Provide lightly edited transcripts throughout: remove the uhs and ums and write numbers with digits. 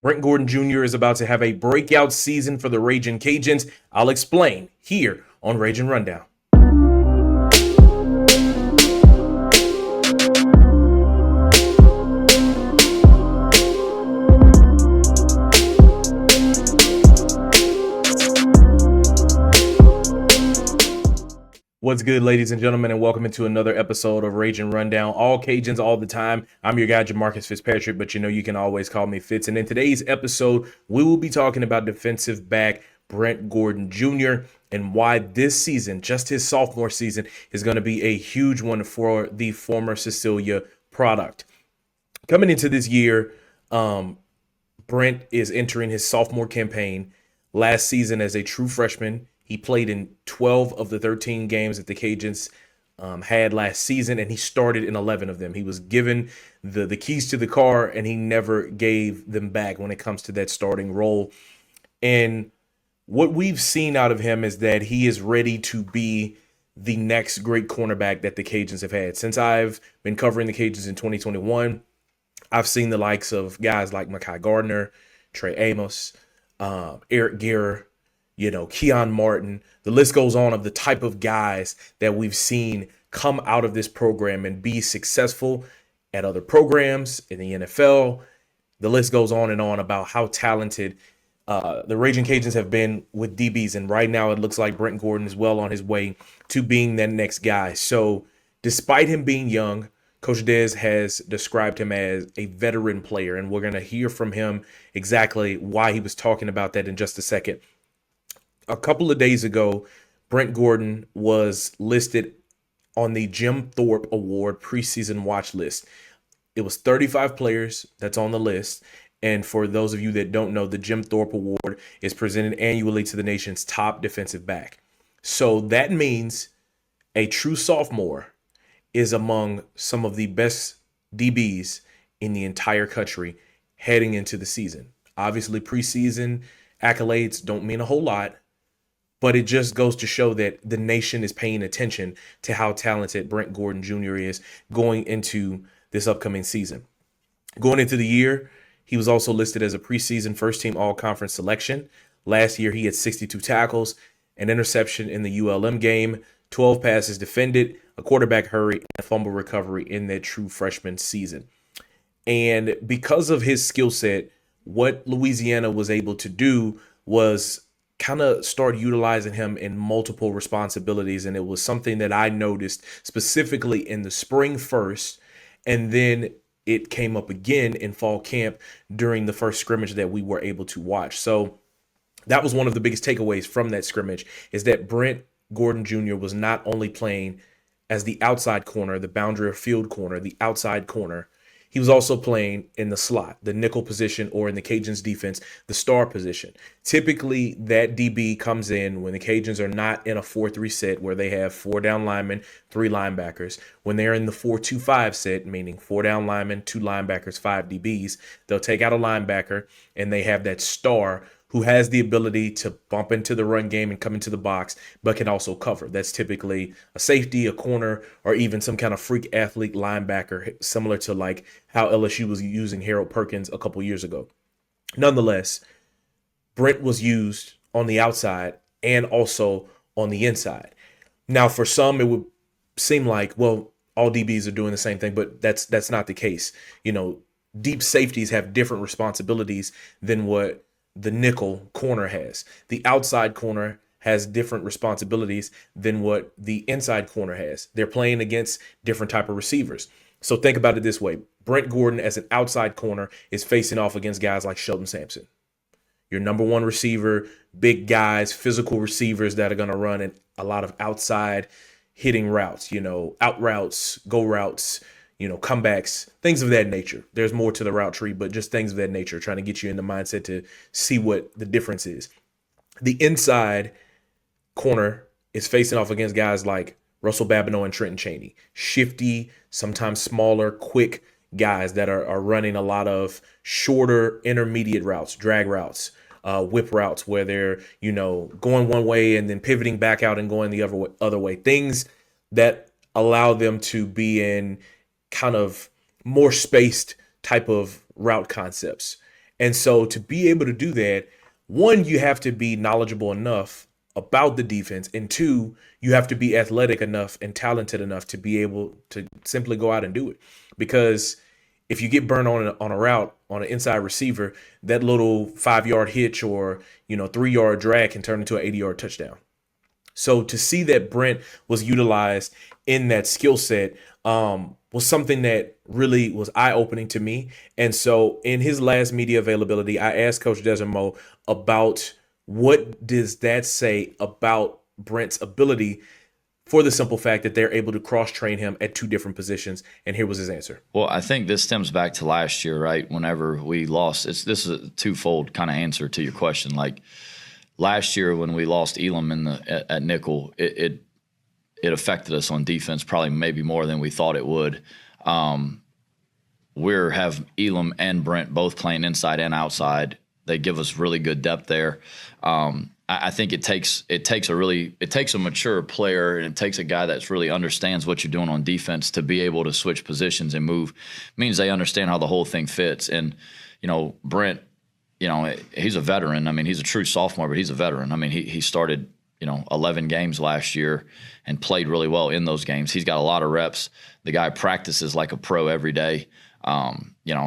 Brent Gordon Jr. is about to have a breakout season for the Ragin Cajuns. I'll explain here on Ragin Rundown. What's good, ladies and gentlemen, and welcome into another episode of Ragin Rundown. All Cajuns all the time. I'm your guy, Jamarcus Fitzpatrick, but you can always call me Fitz. And in today's episode, we will be talking about defensive back Brent Gordon Jr. and why this season, just his sophomore season, is going to be a huge one for the former Cecilia product. Coming into this year, Brent is entering his sophomore campaign. Last season as a true freshman, he played in 12 of the 13 games that the Cajuns had last season, and he started in 11 of them. He was given the keys to the car, and he never gave them back when it comes to that starting role. And what we've seen out of him is that he is ready to be the next great cornerback that the Cajuns have had. Since I've been covering the Cajuns in 2021, I've seen the likes of guys like Mekhi Gardner, Trey Amos, Eric Guerra, Keon Martin. The list goes on of the type of guys that we've seen come out of this program and be successful at other programs in the NFL. The list goes on and on about how talented the Ragin Cajuns have been with DBs. And right now it looks like Brent Gordon is well on his way to being that next guy. So despite him being young, Coach Des has described him as a veteran player, and we're going to hear from him exactly why he was talking about that in just a second. A couple of days ago, Brent Gordon was listed on the Jim Thorpe Award preseason watch list. It was 35 players that's on the list. And for those of you that don't know, the Jim Thorpe Award is presented annually to the nation's top defensive back. So that means a true sophomore is among some of the best DBs in the entire country heading into the season. Obviously, preseason accolades don't mean a whole lot, but it just goes to show that the nation is paying attention to how talented Brent Gordon Jr. is going into this upcoming season. Going into the year, he was also listed as a preseason first-team all-conference selection. Last year, he had 62 tackles, an interception in the ULM game, 12 passes defended, a quarterback hurry, and a fumble recovery in that true freshman season. And because of his skill set, what Louisiana was able to do was kind of start utilizing him in multiple responsibilities. And it was something that I noticed specifically in the spring first, and then it came up again in fall camp during the first scrimmage that we were able to watch. So that was one of the biggest takeaways from that scrimmage, is that Brent Gordon Jr. was not only playing as the outside corner, the boundary of field corner, the outside corner, he was also playing in the slot, the nickel position, or in the Cajuns defense, the star position. Typically, that DB comes in when the Cajuns are not in a 4-3 set where they have 4 down linemen, 3 linebackers. When they're in the 4-2-5 set, meaning 4 down linemen, 2 linebackers, 5 DBs, they'll take out a linebacker, and they have that star who has the ability to bump into the run game and come into the box, but can also cover. That's typically a safety, a corner, or even some kind of freak athlete linebacker, similar to like how LSU was using Harold Perkins a couple years ago. Nonetheless, Brent was used on the outside and also on the inside. Now, for some, it would seem like, well, all DBs are doing the same thing, but that's not the case. Deep safeties have different responsibilities than what the nickel corner has. The outside corner has different responsibilities than what the inside corner has. They're playing against different type of receivers. So think about it this way. Brent Gordon as an outside corner is facing off against guys like Sheldon Sampson. Your number one receiver, big guys, physical receivers that are going to run in a lot of outside hitting routes, out routes, go routes, comebacks, things of that nature. There's more to the route tree, but just things of that nature, trying to get you in the mindset to see what the difference is. The inside corner is facing off against guys like Russell Babineau and Trenton Chaney. Shifty, sometimes smaller, quick guys that are running a lot of shorter intermediate routes, drag routes, whip routes where they're, going one way and then pivoting back out and going the other way. Things that allow them to be in kind of more spaced type of route concepts. And so to be able to do that, one, you have to be knowledgeable enough about the defense, and two, you have to be athletic enough and talented enough to be able to simply go out and do it. Because if you get burned on a route on an inside receiver, that little 5 yard hitch or 3 yard drag can turn into an 80 yard touchdown. So to see that Brent was utilized in that skill set was something that really was eye-opening to me. And so in his last media availability, I asked Coach Desormeaux about what does that say about Brent's ability, for the simple fact that they're able to cross-train him at two different positions. And here was his answer. Well, I think this stems back to last year, right? Whenever we lost, this is a twofold kind of answer to your question. Like, last year when we lost Elam at nickel, it affected us on defense probably maybe more than we thought it would. We have Elam and Brent both playing inside and outside. They give us really good depth there. I think it takes a mature player, and it takes a guy that really understands what you're doing on defense to be able to switch positions and move. It means they understand how the whole thing fits. And Brent, he's a veteran. I mean, he's a true sophomore, but he's a veteran. I mean, he started 11 games last year and played really well in those games. He's got a lot of reps. The guy practices like a pro every day.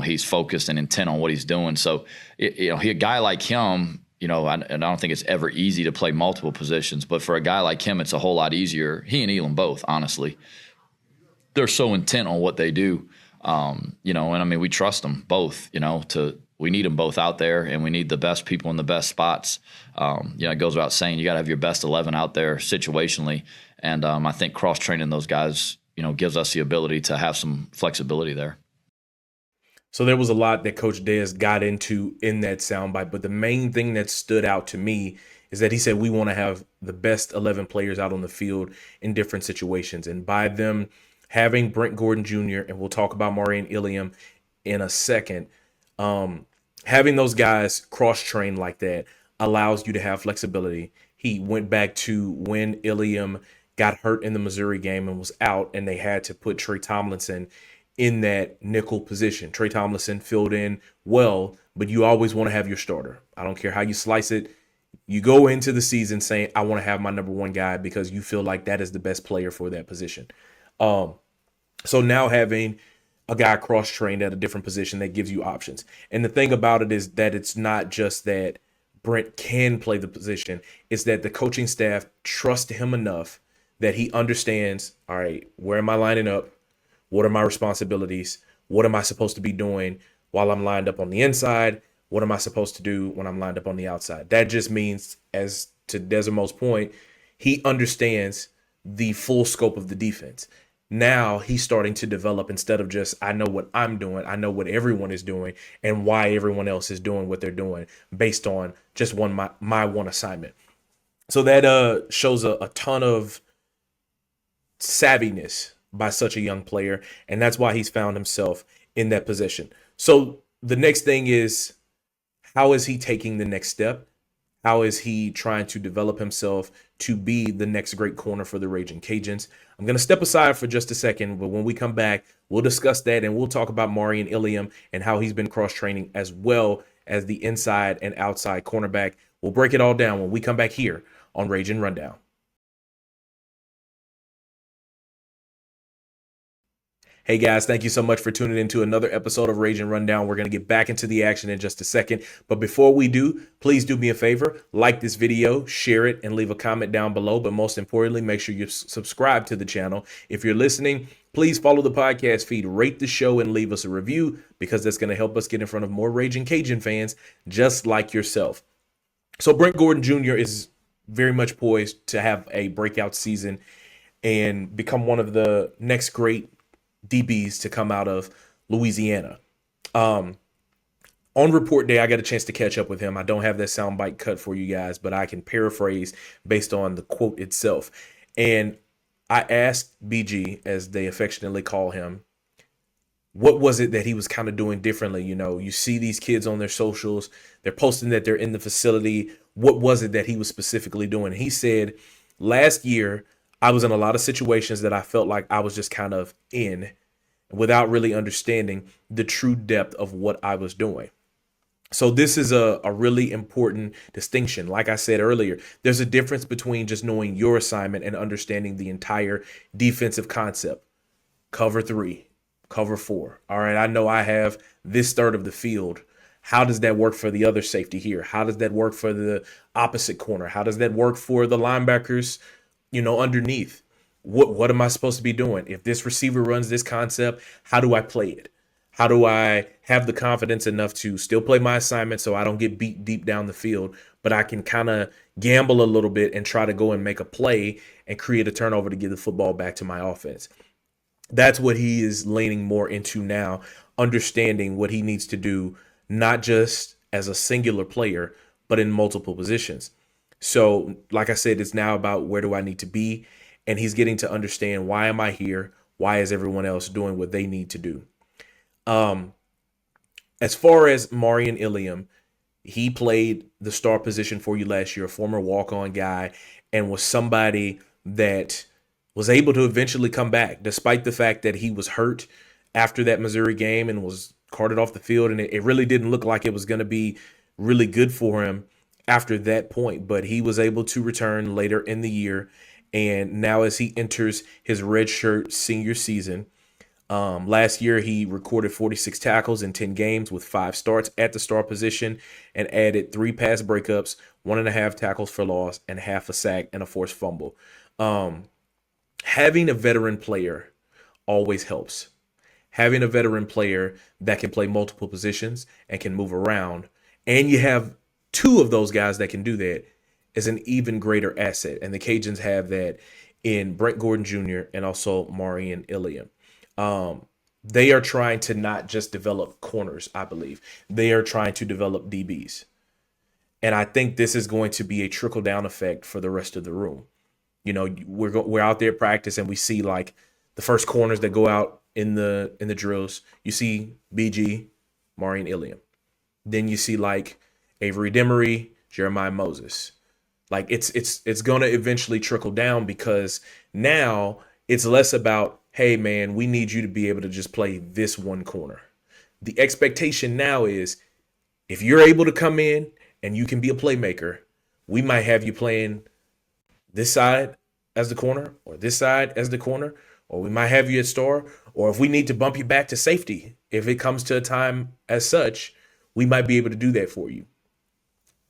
He's focused and intent on what he's doing. So, a guy like him, and I don't think it's ever easy to play multiple positions, but for a guy like him, it's a whole lot easier. He and Elam both, honestly, they're so intent on what they do. And I mean, we trust them both, we need them both out there, and we need the best people in the best spots. It goes without saying, you got to have your best 11 out there situationally. And I think cross-training those guys, gives us the ability to have some flexibility there. So there was a lot that Coach Des got into in that soundbite, but the main thing that stood out to me is that he said we want to have the best 11 players out on the field in different situations. And by them having Brent Gordon Jr., and we'll talk about Maurion Eleam in a second, having those guys cross-train like that allows you to have flexibility. He went back to when Eleam got hurt in the Missouri game and was out, and they had to put Trey Tomlinson in that nickel position. Trey Tomlinson filled in well, but you always want to have your starter. I don't care how you slice it. You go into the season saying, I want to have my number one guy because you feel like that is the best player for that position. So now having a guy cross-trained at a different position, that gives you options. And the thing about it is that it's not just that Brent can play the position. It's that the coaching staff trusts him enough that he understands, all right, where am I lining up? What are my responsibilities? What am I supposed to be doing while I'm lined up on the inside? What am I supposed to do when I'm lined up on the outside? That just means, as to Desormeaux's point, he understands the full scope of the defense. Now he's starting to develop, instead of just, I know what I'm doing, I know what everyone is doing and why everyone else is doing what they're doing based on just my one assignment. So that shows a ton of savviness by such a young player, and that's why he's found himself in that position. So the next thing is, how is he taking the next step? How is he trying to develop himself to be the next great corner for the Ragin Cajuns? I'm going to step aside for just a second, but when we come back, we'll discuss that, and we'll talk about Maurion Eleam and how he's been cross-training as well as the inside and outside cornerback. We'll break it all down when we come back here on Ragin Rundown. Hey guys, thank you so much for tuning into another episode of Ragin Rundown. We're going to get back into the action in just a second. But before we do, please do me a favor, like this video, share it, and leave a comment down below. But most importantly, make sure you subscribe to the channel. If you're listening, please follow the podcast feed, rate the show, and leave us a review, because that's going to help us get in front of more Ragin Cajun fans just like yourself. So Brent Gordon Jr. is very much poised to have a breakout season and become one of the next great DBs to come out of Louisiana. On report day, I got a chance to catch up with him. I don't have that soundbite cut for you guys, but I can paraphrase based on the quote itself. And I asked BG, as they affectionately call him, what was it that he was kind of doing differently? You see these kids on their socials, they're posting that they're in the facility. What was it that he was specifically doing? He said, last year, I was in a lot of situations that I felt like I was just kind of in without really understanding the true depth of what I was doing. So this is a really important distinction. Like I said earlier, there's a difference between just knowing your assignment and understanding the entire defensive concept. Cover three, cover four. All right, I know I have this third of the field. How does that work for the other safety here? How does that work for the opposite corner? How does that work for the linebackers, underneath? What am I supposed to be doing? If this receiver runs this concept, how do I play it? How do I have the confidence enough to still play my assignment so I don't get beat deep down the field, but I can kind of gamble a little bit and try to go and make a play and create a turnover to give the football back to my offense? That's what he is leaning more into now, understanding what he needs to do, not just as a singular player, but in multiple positions. So, like I said, it's now about where do I need to be? And he's getting to understand, why am I here? Why is everyone else doing what they need to do? Um, as far as Maurion Eleam, he played the star position for you last year, a former walk-on guy, and was somebody that was able to eventually come back, despite the fact that he was hurt after that Missouri game and was carted off the field. And it really didn't look like it was going to be really good for him after that point. But he was able to return later in the year. And now, as he enters his redshirt senior season, last year, he recorded 46 tackles in 10 games with 5 starts at the star position and added 3 pass breakups, 1.5 tackles for loss, and half a sack and a forced fumble. Having a veteran player always helps. Having a veteran player that can play multiple positions and can move around, and you have 2 of those guys that can do that, is an even greater asset. And the Cajuns have that in Brent Gordon Jr. and also Maurion Eleam. They are trying to not just develop corners, I believe. They are trying to develop DBs. And I think this is going to be a trickle down effect for the rest of the room. We're out there at practice and we see like the first corners that go out in the drills. You see BG, Maurion Eleam. Then you see like Avery Demery, Jeremiah Moses. Like it's going to eventually trickle down, because now it's less about, hey man, we need you to be able to just play this one corner. The expectation now is, if you're able to come in and you can be a playmaker, we might have you playing this side as the corner, or this side as the corner, or we might have you at star, or if we need to bump you back to safety, if it comes to a time as such, we might be able to do that for you.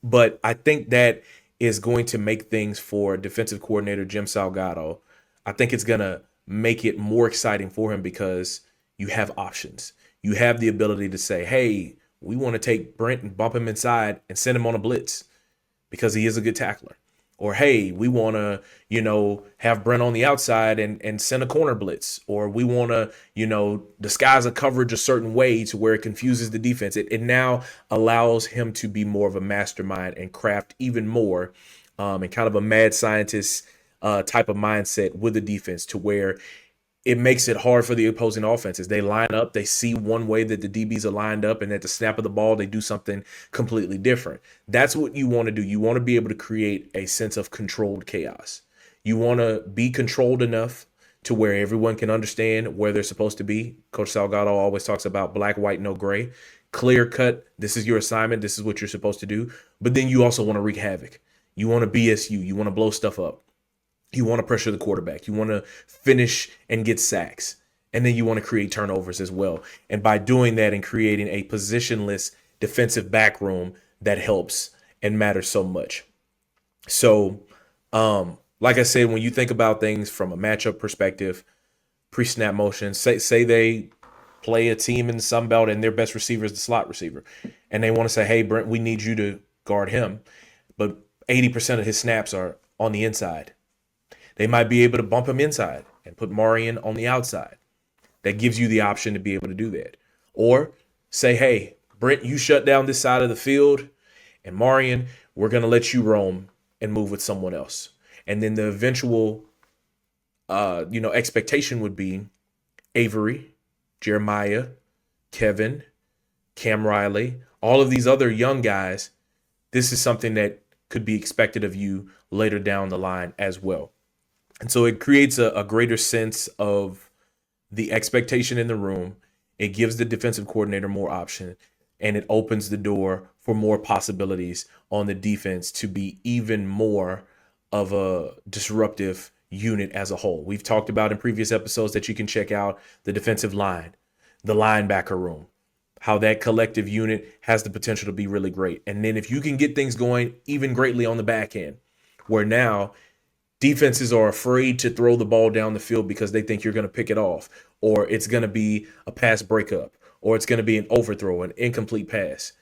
But I think that is going to make things for defensive coordinator Jim Salgado. I think it's going to make it more exciting for him, because you have options. You have the ability to say, hey, we want to take Brent and bump him inside and send him on a blitz because he is a good tackler. Or, hey, we want to, have Brent on the outside and send a corner blitz. Or we want to, disguise a coverage a certain way to where it confuses the defense. It now allows him to be more of a mastermind and craft even more, and kind of a mad scientist type of mindset with the defense, to where it makes it hard for the opposing offenses. They line up, they see one way that the DBs are lined up, and at the snap of the ball, they do something completely different. That's what you want to do. You want to be able to create a sense of controlled chaos. You want to be controlled enough to where everyone can understand where they're supposed to be. Coach Salgado always talks about black, white, no gray. Clear cut, this is your assignment, this is what you're supposed to do. But then you also want to wreak havoc. You want to BSU, you want to blow stuff up. You want to pressure the quarterback. You want to finish and get sacks. And then you want to create turnovers as well. And by doing that and creating a positionless defensive back room, that helps and matters so much. So, like I said, when you think about things from a matchup perspective, pre-snap motion, say they play a team in the Sun Belt and their best receiver is the slot receiver, and they want to say, hey, Brent, we need you to guard him, but 80% of his snaps are on the inside. They might be able to bump him inside and put Maurion on the outside. That gives you the option to be able to do that. Or say, hey, Brent, you shut down this side of the field, and Maurion, we're going to let you roam and move with someone else. And then the eventual, expectation would be Avery, Jeremiah, Kevin, Cam Riley, all of these other young guys. This is something that could be expected of you later down the line as well. And so it creates a greater sense of the expectation in the room. It gives the defensive coordinator more option. and it opens the door for more possibilities on the defense to be even more of a disruptive unit as a whole. We've talked about in previous episodes that you can check out the defensive line, the linebacker room, how that collective unit has the potential to be really great. And then if you can get things going even greatly on the back end, where now defenses are afraid to throw the ball down the field because they think you're going to pick it off, or it's going to be a pass breakup, or it's going to be an overthrow, an incomplete pass.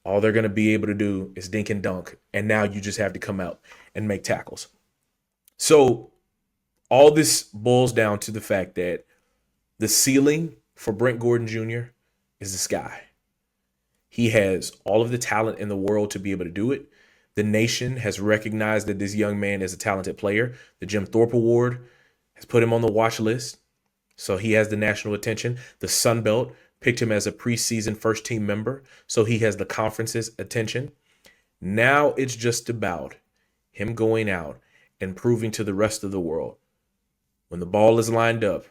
All they're going to be able to do is dink and dunk. And now you just have to come out and make tackles. So all this boils down to the fact that the ceiling for Brent Gordon Jr. is the sky. He has all of the talent in the world to be able to do it. The nation has recognized that this young man is a talented player. The Jim Thorpe Award has put him on the watch list, so he has the national attention. The Sun Belt picked him as a preseason first team member, so he has the conference's attention. Now it's just about him going out and proving to the rest of the world, when the ball is lined up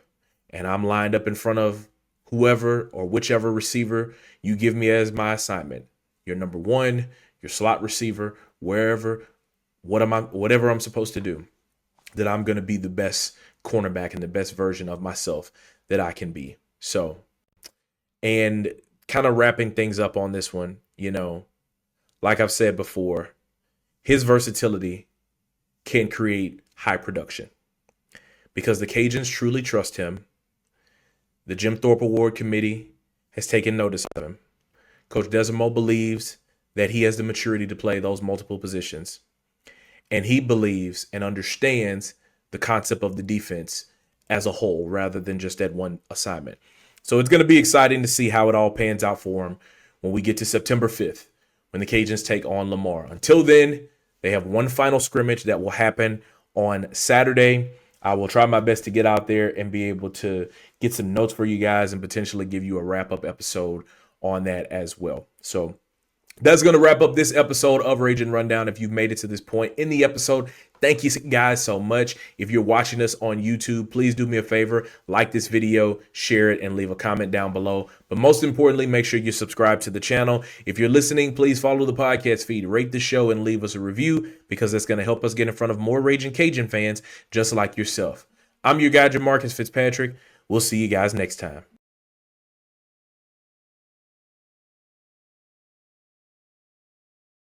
and I'm lined up in front of whoever or whichever receiver you give me as my assignment, your number one, your slot receiver, wherever, whatever I'm supposed to do, that I'm going to be the best cornerback and the best version of myself that I can be. So, and kind of wrapping things up on this one, like I've said before, his versatility can create high production because the Cajuns truly trust him. The Jim Thorpe Award committee has taken notice of him. Coach Desormeaux believes that he has the maturity to play those multiple positions. And he believes and understands the concept of the defense as a whole rather than just that one assignment. So it's going to be exciting to see how it all pans out for him when we get to September 5th, when the Cajuns take on Lamar. Until then, they have one final scrimmage that will happen on Saturday. I will try my best to get out there and be able to get some notes for you guys and potentially give you a wrap-up episode on that as well. So that's going to wrap up this episode of Ragin Rundown. If you've made it to this point in the episode, thank you guys so much. If you're watching us on YouTube, please do me a favor, like this video, share it, and leave a comment down below. But most importantly, make sure you subscribe to the channel. If you're listening, please follow the podcast feed, rate the show, and leave us a review because that's going to help us get in front of more Ragin' Cajun fans just like yourself. I'm your guy, Jamarcus Fitzpatrick. We'll see you guys next time.